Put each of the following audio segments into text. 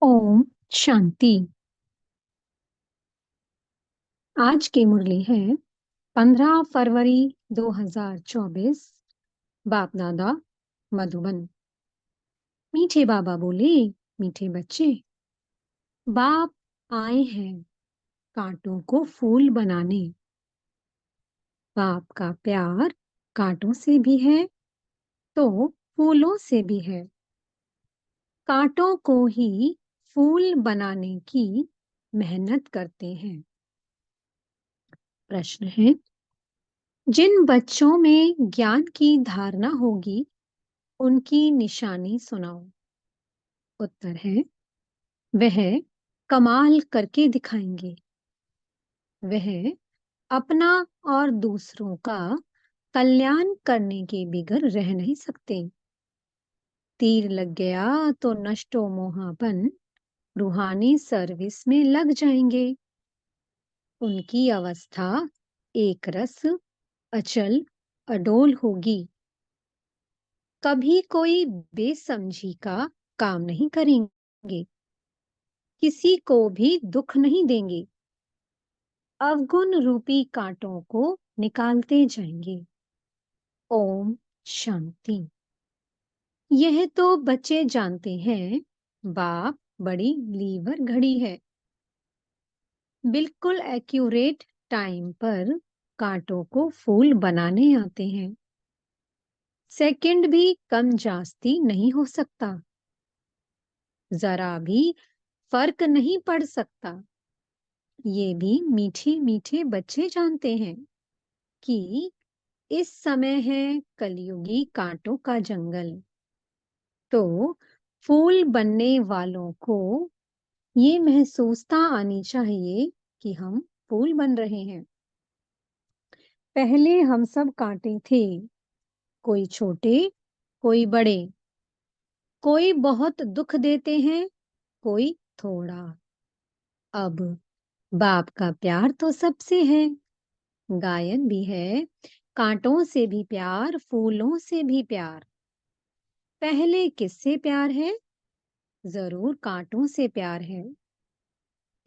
ओम शांति। आज की मुरली है 15 फरवरी 2024। बाप दादा मधुबन। मीठे बाबा बोले, मीठे बच्चे, बाप आए हैं कांटों को फूल बनाने। बाप का प्यार कांटों से भी है तो फूलों से भी है। कांटों को ही फूल बनाने की मेहनत करते हैं। प्रश्न है, जिन बच्चों में ज्ञान की धारणा होगी उनकी निशानी सुनाओ। उत्तर है, वह कमाल करके दिखाएंगे। वह अपना और दूसरों का कल्याण करने के बिगर रह नहीं सकते। तीर लग गया तो नष्टो मोहापन रूहानी सर्विस में लग जाएंगे। उनकी अवस्था एक रस अचल अडोल होगी। कभी कोई बेसमझी का काम नहीं करेंगे। किसी को भी दुख नहीं देंगे। अवगुण रूपी कांटों को निकालते जाएंगे। ओम शांति। यह तो बच्चे जानते हैं, बाप बड़ी लीवर घड़ी है। बिल्कुल एक्यूरेट टाइम पर कांटों को फूल बनाने आते हैं। सेकंड भी कम जास्ती नहीं हो सकता। जरा भी फर्क नहीं पड़ सकता। ये भी मीठे मीठे बच्चे जानते हैं कि इस समय है कलयुगी कांटों का जंगल। तो फूल बनने वालों को ये महसूसता आनी चाहिए कि हम फूल बन रहे हैं। पहले हम सब कांटे थे, कोई छोटे कोई बड़े। कोई बहुत दुख देते हैं, कोई थोड़ा। अब बाप का प्यार तो सबसे है। गायन भी है, कांटों से भी प्यार फूलों से भी प्यार। पहले किससे प्यार है? जरूर कांटों से प्यार है।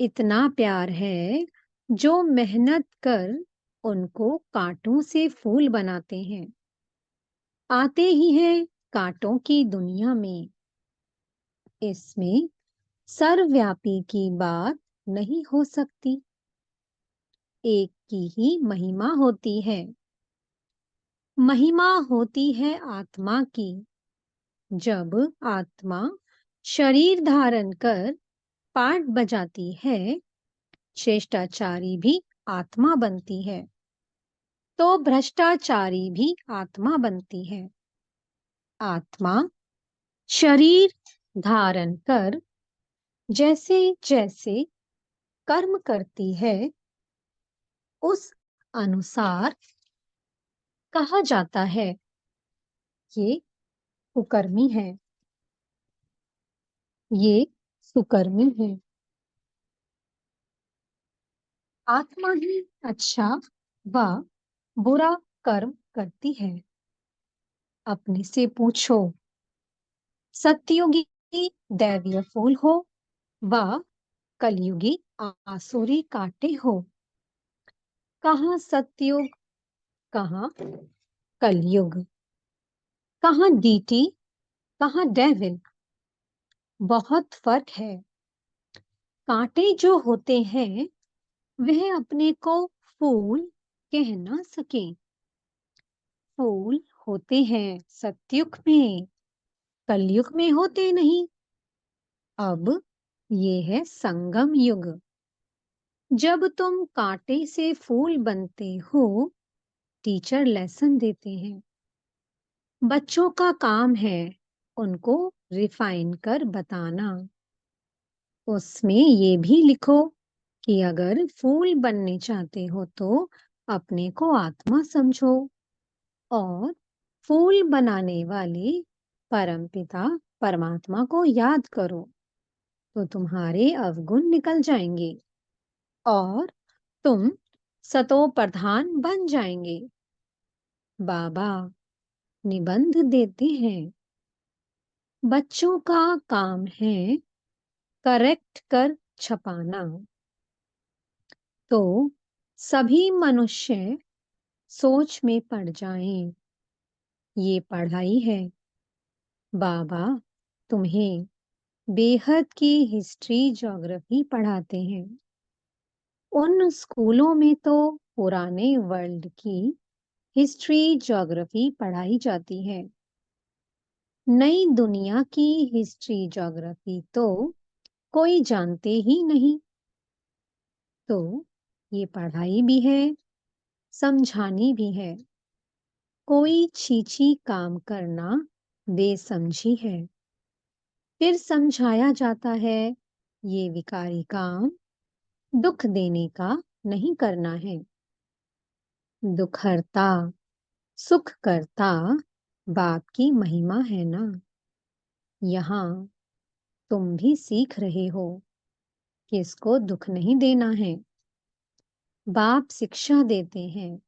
इतना प्यार है जो मेहनत कर उनको कांटों से फूल बनाते हैं। आते ही हैं कांटों की दुनिया में। इसमें सर्वव्यापी की बात नहीं हो सकती। एक की ही महिमा होती है। महिमा होती है आत्मा की। जब आत्मा शरीर धारण कर पाठ बजाती है, श्रेष्ठाचारी भी आत्मा बनती है तो भ्रष्टाचारी भी आत्मा बनती है। आत्मा शरीर धारण कर जैसे जैसे कर्म करती है उस अनुसार कहा जाता है ये कुकर्मी है, ये सुकर्मी है। आत्मा ही अच्छा व बुरा कर्म करती है। अपने से पूछो, सतयुगी दैवीय फूल हो व कलयुगी आसुरी कांटे हो। कहाँ सतयुग, कहाँ कलयुग, कहाँ डीटी, कहाँ डेविल। बहुत फर्क है। कांटे जो होते हैं वह अपने को फूल कह ना सके। फूल होते हैं सतयुग में, कलयुग में होते नहीं। अब ये है संगम युग। जब तुम कांटे से फूल बनते हो, टीचर लेसन देते हैं। बच्चों का काम है उनको रिफाइन कर बताना। उसमें ये भी लिखो कि अगर फूल बनने चाहते हो तो अपने को आत्मा समझो और फूल बनाने वाले परमपिता परमात्मा को याद करो तो तुम्हारे अवगुण निकल जाएंगे और तुम सतो प्रधान बन जाएंगे। बाबा निबंध देते हैं, बच्चों का काम है करेक्ट कर छपाना। तो सभी मनुष्य सोच में पड़ जाएं, ये पढ़ाई है। बाबा तुम्हें बेहद की हिस्ट्री ज्योग्राफी पढ़ाते हैं। उन स्कूलों में तो पुराने वर्ल्ड की हिस्ट्री ज्योग्राफी पढ़ाई जाती है। नई दुनिया की हिस्ट्री ज्योग्राफी तो कोई जानते ही नहीं। तो ये पढ़ाई भी है, समझानी भी है। कोई छीछी काम करना बेसमझी है। फिर समझाया जाता है, ये विकारी काम दुख देने का नहीं करना है। दुख हरता सुख करता बाप की महिमा है ना। यहाँ तुम भी सीख रहे हो किसको दुख नहीं देना है। बाप शिक्षा देते हैं,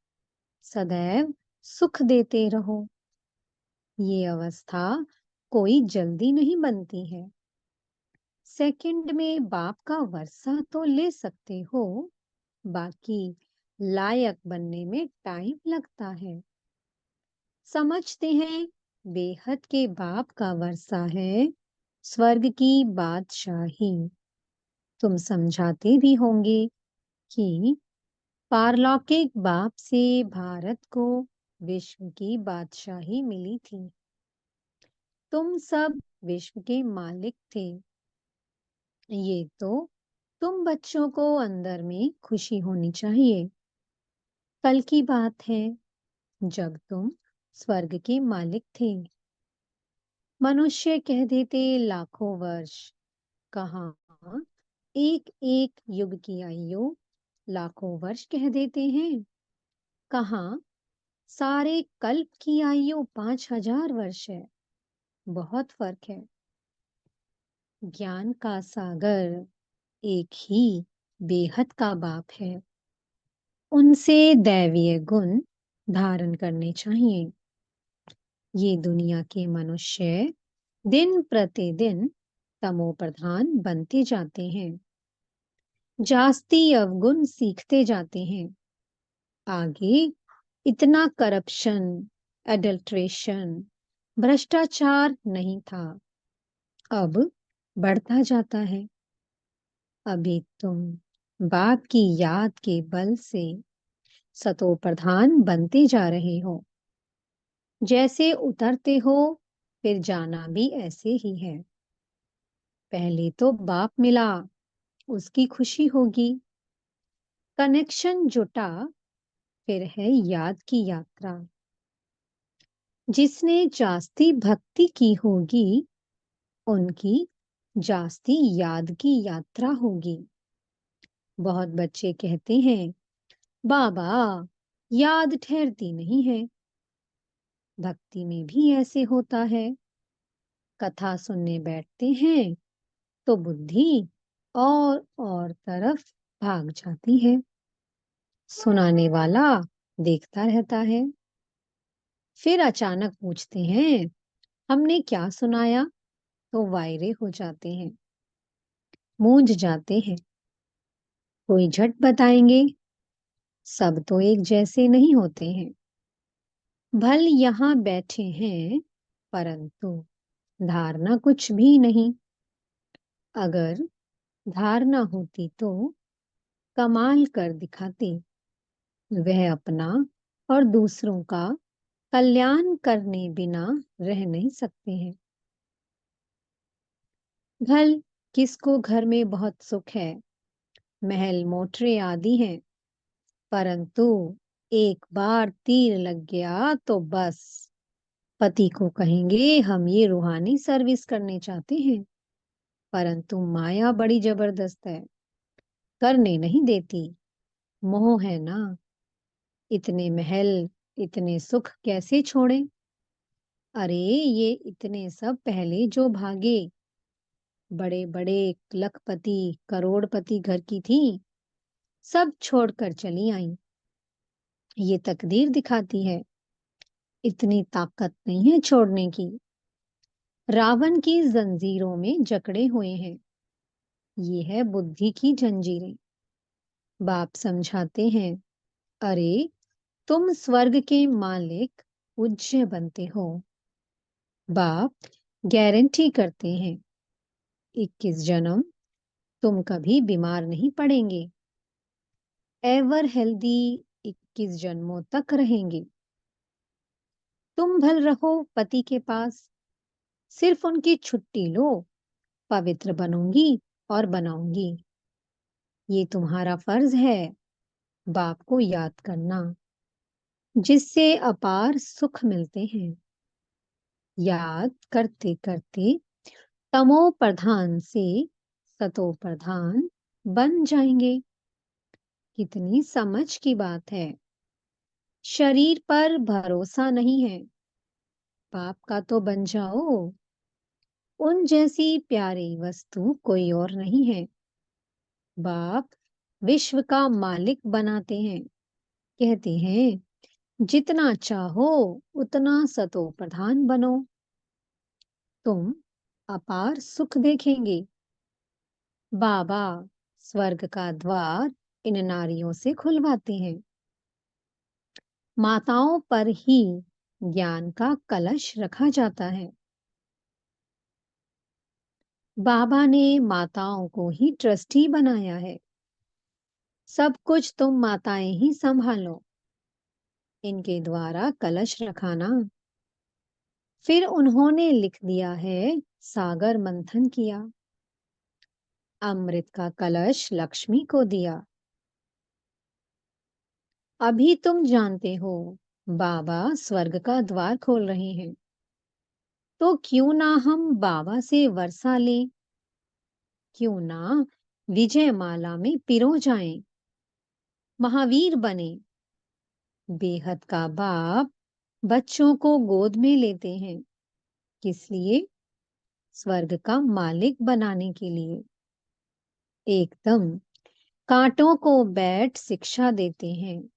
सदैव सुख देते रहो। ये अवस्था कोई जल्दी नहीं बनती है। सेकंड में बाप का वर्षा तो ले सकते हो, बाकी लायक बनने में टाइम लगता है। समझते हैं बेहद के बाप का वर्षा है स्वर्ग की बादशाही। तुम समझाते भी होंगे कि पारलौकिक बाप से भारत को विश्व की बादशाही मिली थी। तुम सब विश्व के मालिक थे। ये तो तुम बच्चों को अंदर में खुशी होनी चाहिए। कल की बात है जब तुम स्वर्ग के मालिक थे। मनुष्य कह देते लाखों वर्ष, कहाँ एक एक युग की आयु लाखों वर्ष कह देते हैं। कहाँ सारे कल्प की आयु 5000 वर्ष है। बहुत फर्क है। ज्ञान का सागर एक ही बेहद का बाप है। उनसे दैवीय गुण धारण करने चाहिए। ये दुनिया के मनुष्य दिन प्रतिदिन तमो प्रधान बनते जाते हैं। जास्ती अवगुण सीखते जाते हैं। आगे इतना करप्शन, एडल्ट्रेशन, भ्रष्टाचार नहीं था। अब बढ़ता जाता है। अभी तुम बाप की याद के बल से सतो प्रधान बनते जा रहे हो। जैसे उतरते हो फिर जाना भी ऐसे ही है। पहले तो बाप मिला, उसकी खुशी होगी। कनेक्शन जुटा, फिर है याद की यात्रा। जिसने जास्ती भक्ति की होगी उनकी जास्ती याद की यात्रा होगी। बहुत बच्चे कहते हैं बाबा याद ठहरती नहीं है। भक्ति में भी ऐसे होता है। कथा सुनने बैठते हैं तो बुद्धि और तरफ भाग जाती है। सुनाने वाला देखता रहता है। फिर अचानक पूछते हैं हमने क्या सुनाया, तो वायरे हो जाते हैं, मूंझ जाते हैं। कोई झट बताएंगे, सब तो एक जैसे नहीं होते हैं। भल यहाँ बैठे हैं परंतु धारणा कुछ भी नहीं। अगर धारणा होती तो कमाल कर दिखाते। वह अपना और दूसरों का कल्याण करने बिना रह नहीं सकते हैं। भल किसको घर में बहुत सुख है, महल मोटरे आदि हैं, परंतु एक बार तीर लग गया तो बस पति को कहेंगे हम ये रूहानी सर्विस करने चाहते हैं, परंतु माया बड़ी जबरदस्त है, करने नहीं देती। मोह है ना। इतने महल, इतने सुख कैसे छोड़ें। अरे ये इतने सब पहले जो भागे, बड़े बड़े लखपति करोड़पति घर की थी, सब छोड़कर चली आई। ये तकदीर दिखाती है, इतनी ताकत नहीं है छोड़ने की। रावण की जंजीरों में जकड़े हुए हैं। ये है बुद्धि की जंजीरें। बाप समझाते हैं, अरे तुम स्वर्ग के मालिक पूज्य बनते हो। बाप गारंटी करते हैं, 21 जन्म तुम कभी बीमार नहीं पड़ेंगे। एवर हेल्दी 21 जन्मों तक रहेंगे। तुम भल रहो पति के पास, सिर्फ उनकी छुट्टी लो, पवित्र बनूंगी और बनाऊंगी। ये तुम्हारा फर्ज है, बाप को याद करना, जिससे अपार सुख मिलते हैं। याद करते करते तमो प्रधान से सतो प्रधान बन जाएंगे। कितनी समझ की बात है। शरीर पर भरोसा नहीं है, बाप का तो बन जाओ। उन जैसी प्यारी वस्तु कोई और नहीं है। बाप विश्व का मालिक बनाते हैं। कहते हैं, जितना चाहो उतना सतो प्रधान बनो, तुम अपार सुख देखेंगे। बाबा स्वर्ग का द्वार इन नारियों से खुलवाते हैं। माताओं पर ही ज्ञान का कलश रखा जाता है। बाबा ने माताओं को ही ट्रस्टी बनाया है। सब कुछ तुम माताएं ही संभालो, इनके द्वारा कलश रखाना। फिर उन्होंने लिख दिया है, सागर मंथन किया, अमृत का कलश लक्ष्मी को दिया। अभी तुम जानते हो, बाबा स्वर्ग का द्वार खोल रहे हैं, तो क्यों ना हम बाबा से वर्षा लें, क्यों ना विजय माला में पिरो जाएं, महावीर बने। बेहद का बाप बच्चों को गोद में लेते हैं, किस लिए? स्वर्ग का मालिक बनाने के लिए। एकदम कांटों को बैठ शिक्षा देते हैं,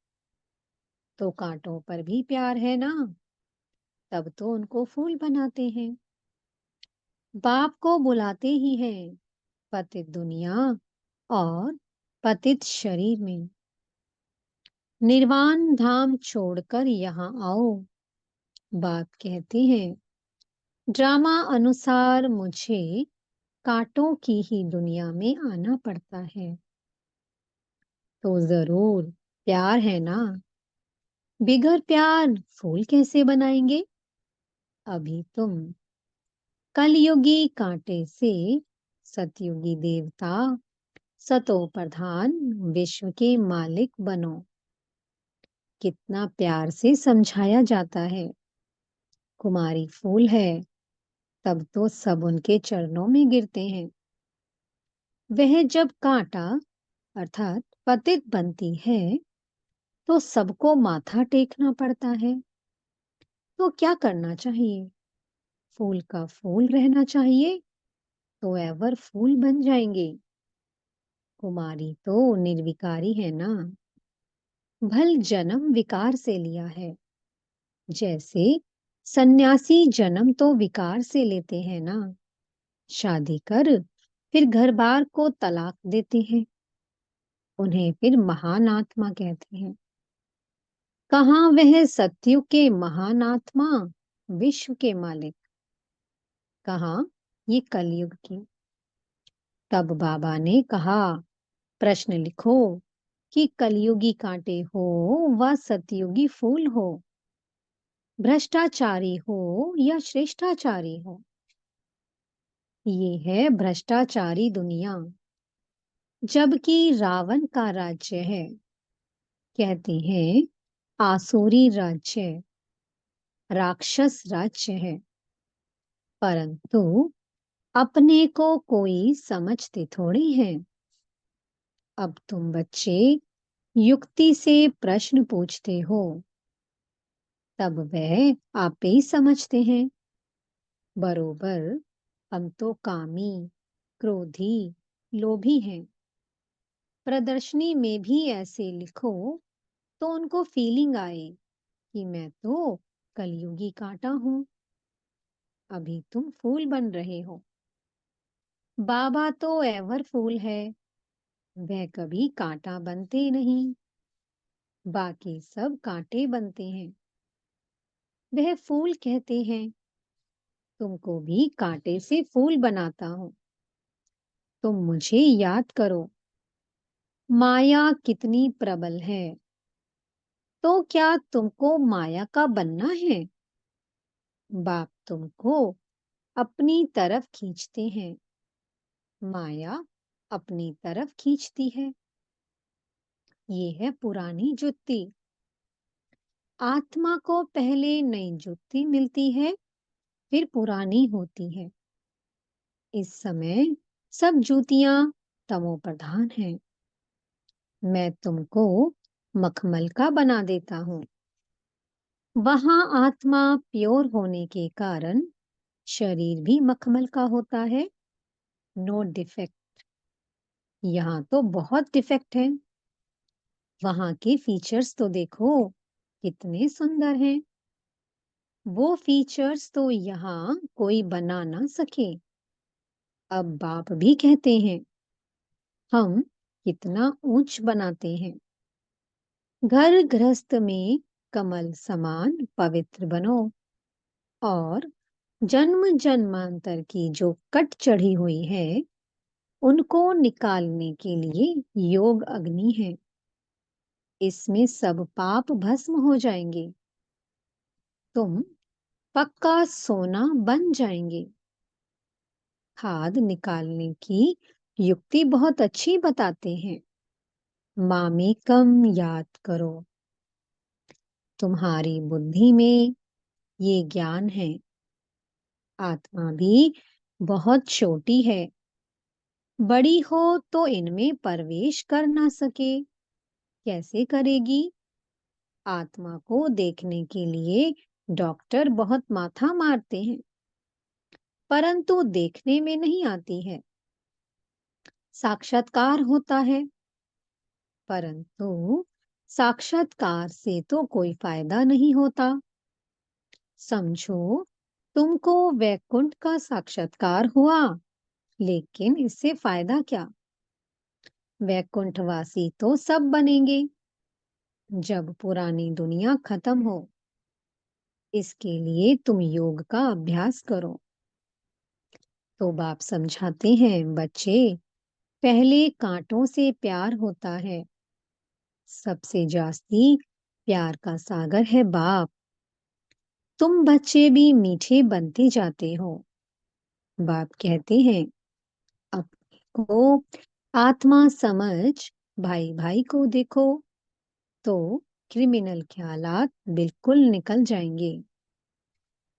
तो कांटों पर भी प्यार है ना, तब तो उनको फूल बनाते हैं। बाप को बुलाते ही हैं, पतित दुनिया और पतित शरीर में। निर्वाण धाम छोड़कर यहाँ आओ, बाप कहते हैं। ड्रामा अनुसार मुझे कांटों की ही दुनिया में आना पड़ता है, तो जरूर प्यार है ना। बिगर प्यार फूल कैसे बनाएंगे? अभी तुम कलयुगी कांटे से सतयुगी देवता, सतो प्रधान विश्व के मालिक बनो। कितना प्यार से समझाया जाता है। कुमारी फूल है, तब तो सब उनके चरणों में गिरते हैं। वह जब कांटा अर्थात पतित बनती है, तो सबको माथा टेकना पड़ता है। तो क्या करना चाहिए? फूल का फूल रहना चाहिए, तो एवर फूल बन जाएंगे। कुमारी तो निर्विकारी है ना, भल जन्म विकार से लिया है। जैसे सन्यासी जन्म तो विकार से लेते हैं ना, शादी कर फिर घर बार को तलाक देते हैं, उन्हें फिर महान आत्मा कहते हैं। कहाँ वह सत्युग के महान आत्मा, विश्व के मालिक, कहाँ ये कलयुग की। तब बाबा ने कहा, प्रश्न लिखो कि कलयुगी कांटे हो व सतयुगी फूल हो, भ्रष्टाचारी हो या श्रेष्ठाचारी हो। ये है भ्रष्टाचारी दुनिया, जबकि रावण का राज्य है। कहते हैं, आसुरी राज्य, राक्षस राज्य है। परंतु अपने को कोई समझते थोड़ी है। अब तुम बच्चे युक्ति से प्रश्न पूछते हो, तब वह आप ही समझते हैं। बरोबर हम तो कामी, क्रोधी, लोभी हैं। प्रदर्शनी में भी ऐसे लिखो, तो उनको फीलिंग आए कि मैं तो कलयुगी कांटा हूं। अभी तुम फूल बन रहे हो। बाबा तो एवर फूल है, वह कभी कांटा बनते नहीं, बाकी सब कांटे बनते हैं। वह फूल कहते हैं, तुमको भी कांटे से फूल बनाता हूँ। तुम मुझे याद करो, माया कितनी प्रबल है। तो क्या तुमको माया का बनना है? बाप तुमको अपनी तरफ खींचते हैं, माया अपनी तरफ खींचती है। ये है पुरानी जुत्ती। आत्मा को पहले नई जुत्ती मिलती है, फिर पुरानी होती है। इस समय सब जूतियां तमो प्रधान हैं। मैं तुमको मखमल का बना देता हूँ। वहां आत्मा प्योर होने के कारण शरीर भी मखमल का होता है। No defect. यहाँ तो बहुत डिफेक्ट है। वहां के फीचर्स तो देखो, कितने सुंदर हैं। वो फीचर्स तो यहाँ कोई बना ना सके। अब बाप भी कहते हैं, हम कितना ऊंच बनाते हैं। घर गृहस्थ में कमल समान पवित्र बनो, और जन्म जन्मांतर की जो कट चढ़ी हुई है, उनको निकालने के लिए योग अग्नि है। इसमें सब पाप भस्म हो जाएंगे। तुम पक्का सोना बन जाएंगे। खाद निकालने की युक्ति बहुत अच्छी बताते हैं। मामेकम याद करो। तुम्हारी बुद्धि में ये ज्ञान है। आत्मा भी बहुत छोटी है। बड़ी हो तो इनमें प्रवेश कर ना सके। कैसे करेगी? आत्मा को देखने के लिए डॉक्टर बहुत माथा मारते हैं, परंतु देखने में नहीं आती है। साक्षात्कार होता है, परंतु साक्षात्कार से तो कोई फायदा नहीं होता। समझो, तुमको वैकुंठ का साक्षात्कार हुआ, लेकिन इससे फायदा क्या? वैकुंठवासी तो सब बनेंगे जब पुरानी दुनिया खत्म हो। इसके लिए तुम योग का अभ्यास करो। तो बाप समझाते हैं, बच्चे, पहले कांटों से प्यार होता है। सबसे जास्ती प्यार का सागर है बाप। तुम बच्चे भी मीठे बनते जाते हो। बाप कहते हैं, अपने को आत्मा समझ भाई भाई को देखो, तो क्रिमिनल ख्यालात बिल्कुल निकल जाएंगे।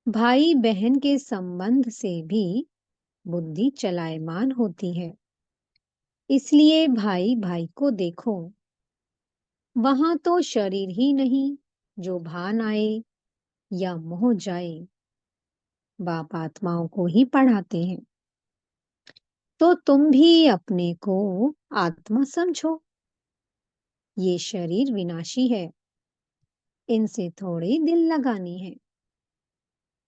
भाई बहन के संबंध से भी बुद्धि चलायमान होती है। इसलिए भाई भाई को देखो। वहां तो शरीर ही नहीं, जो भान आए या मोह जाए, बाप आत्माओं को ही पढ़ाते हैं। तो तुम भी अपने को आत्मा समझो। ये शरीर विनाशी है, इनसे थोड़ी दिल लगानी है।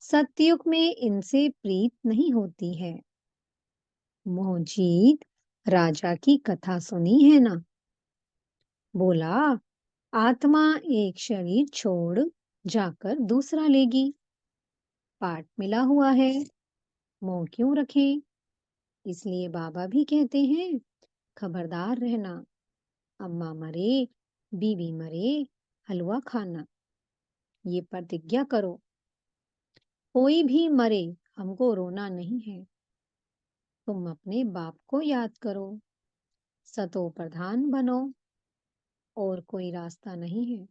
सतयुग में इनसे प्रीत नहीं होती है। मोहजीत राजा की कथा सुनी है ना? बोला, आत्मा एक शरीर छोड़ जाकर दूसरा लेगी। पाठ मिला हुआ है, मोह क्यों रखें? इसलिए बाबा भी कहते हैं, खबरदार रहना। अम्मा मरे, बीवी मरे, हलवा खाना। ये प्रतिज्ञा करो। कोई भी मरे, हमको रोना नहीं है। तुम अपने बाप को याद करो। सतो प्रधान बनो, और कोई रास्ता नहीं है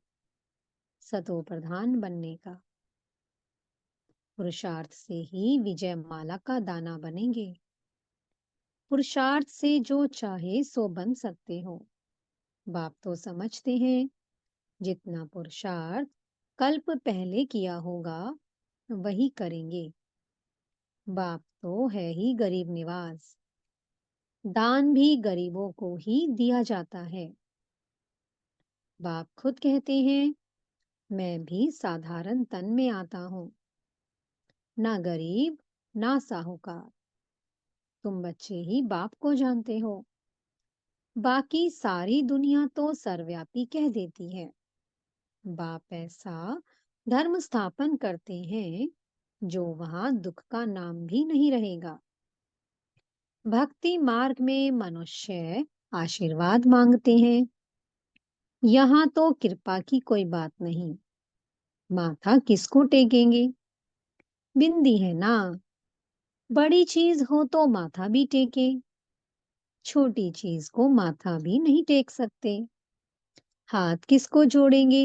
सतो प्रधान बनने का। पुरुषार्थ से ही विजय माला का दाना बनेंगे। पुरुषार्थ से जो चाहे सो बन सकते हो। बाप तो समझते हैं, जितना पुरुषार्थ कल्प पहले किया होगा, वही करेंगे। बाप तो है ही गरीब निवास। दान भी गरीबों को ही दिया जाता है। बाप खुद कहते हैं, मैं भी साधारण तन में आता हूँ, ना गरीब ना साहूकार। तुम बच्चे ही बाप को जानते हो। बाकी सारी दुनिया तो सर्वव्यापी कह देती है। बाप ऐसा धर्म स्थापन करते हैं जो वहां दुख का नाम भी नहीं रहेगा। भक्ति मार्ग में मनुष्य आशीर्वाद मांगते हैं। यहाँ तो कृपा की कोई बात नहीं। माथा किसको टेकेंगे? बिंदी है ना। बड़ी चीज हो तो माथा भी टेके, छोटी चीज को माथा भी नहीं टेक सकते। हाथ किसको जोड़ेंगे?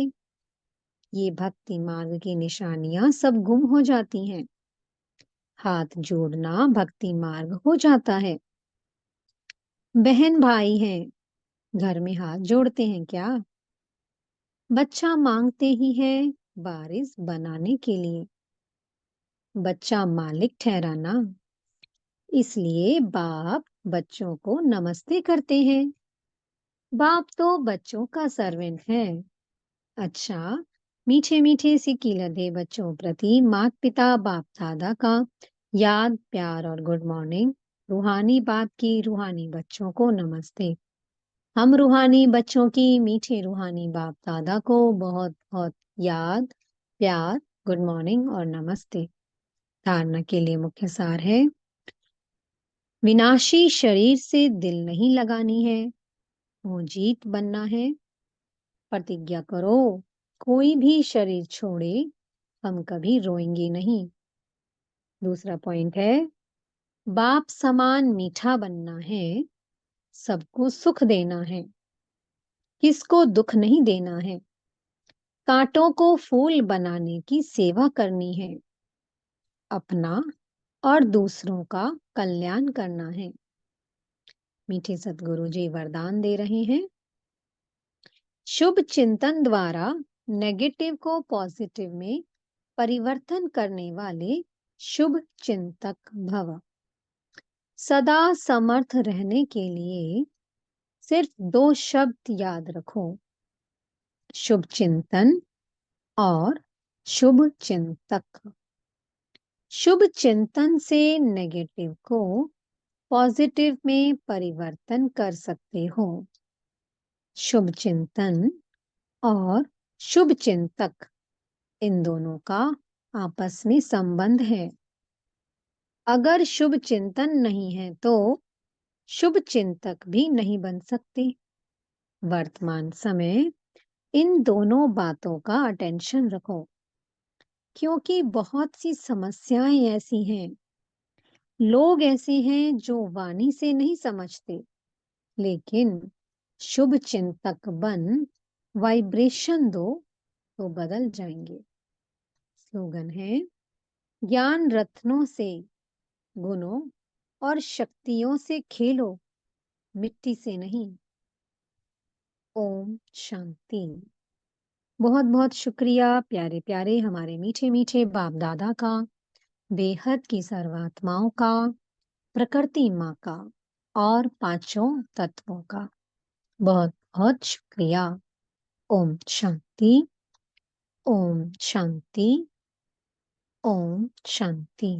ये भक्ति मार्ग की निशानियां सब गुम हो जाती हैं। हाथ जोड़ना भक्ति मार्ग हो जाता है। बहन भाई हैं, घर में हाथ जोड़ते हैं क्या? बच्चा मांगते ही है वारिस बनाने के लिए। बच्चा मालिक ठहरा ना, इसलिए बाप बच्चों को नमस्ते करते हैं। बाप तो बच्चों का सर्वेंट है। अच्छा, मीठे मीठे सिक्की लदे बच्चों प्रति माता पिता बाप दादा का याद प्यार और गुड मॉर्निंग। रूहानी बाप की रूहानी बच्चों को नमस्ते। हम रूहानी बच्चों की मीठे रूहानी बाप दादा को बहुत बहुत याद प्यार गुड मॉर्निंग और नमस्ते। धारणा के लिए मुख्य सार है, विनाशी शरीर से दिल नहीं लगानी है, वो जीत बनना है। प्रतिज्ञा करो, कोई भी शरीर छोड़े हम कभी रोएंगे नहीं। दूसरा पॉइंट है, बाप समान मीठा बनना है, सबको सुख देना है, किसको दुख नहीं देना है। कांटों को फूल बनाने की सेवा करनी है, अपना और दूसरों का कल्याण करना है। मीठे सतगुरु जी वरदान दे रहे हैं, शुभ चिंतन द्वारा नेगेटिव को पॉजिटिव में परिवर्तन करने वाले शुभ चिंतक भव। सदा समर्थ रहने के लिए सिर्फ दो शब्द याद रखो, शुभ चिंतन और शुभ चिंतक। शुभ चिंतन से नेगेटिव को पॉजिटिव में परिवर्तन कर सकते हो। शुभ चिंतन और शुभ चिंतक, इन दोनों का आपस में संबंध है। अगर शुभ चिंतन नहीं है तो शुभ चिंतक भी नहीं बन सकते। वर्तमान समय इन दोनों बातों का अटेंशन रखो, क्योंकि बहुत सी समस्याएं ऐसी हैं, लोग ऐसे हैं जो वाणी से नहीं समझते, लेकिन शुभ चिंतक बन वाइब्रेशन दो तो बदल जाएंगे। स्लोगन है, ज्ञान रत्नों से, गुणों और शक्तियों से खेलो, मिट्टी से नहीं। ओम शांति। बहुत बहुत शुक्रिया प्यारे प्यारे हमारे मीठे मीठे बाप दादा का, बेहद की सर्वात्माओं का, प्रकृति माँ का और पांचों तत्वों का बहुत बहुत शुक्रिया। ओम शांति। ओम शांति। ओम शांति।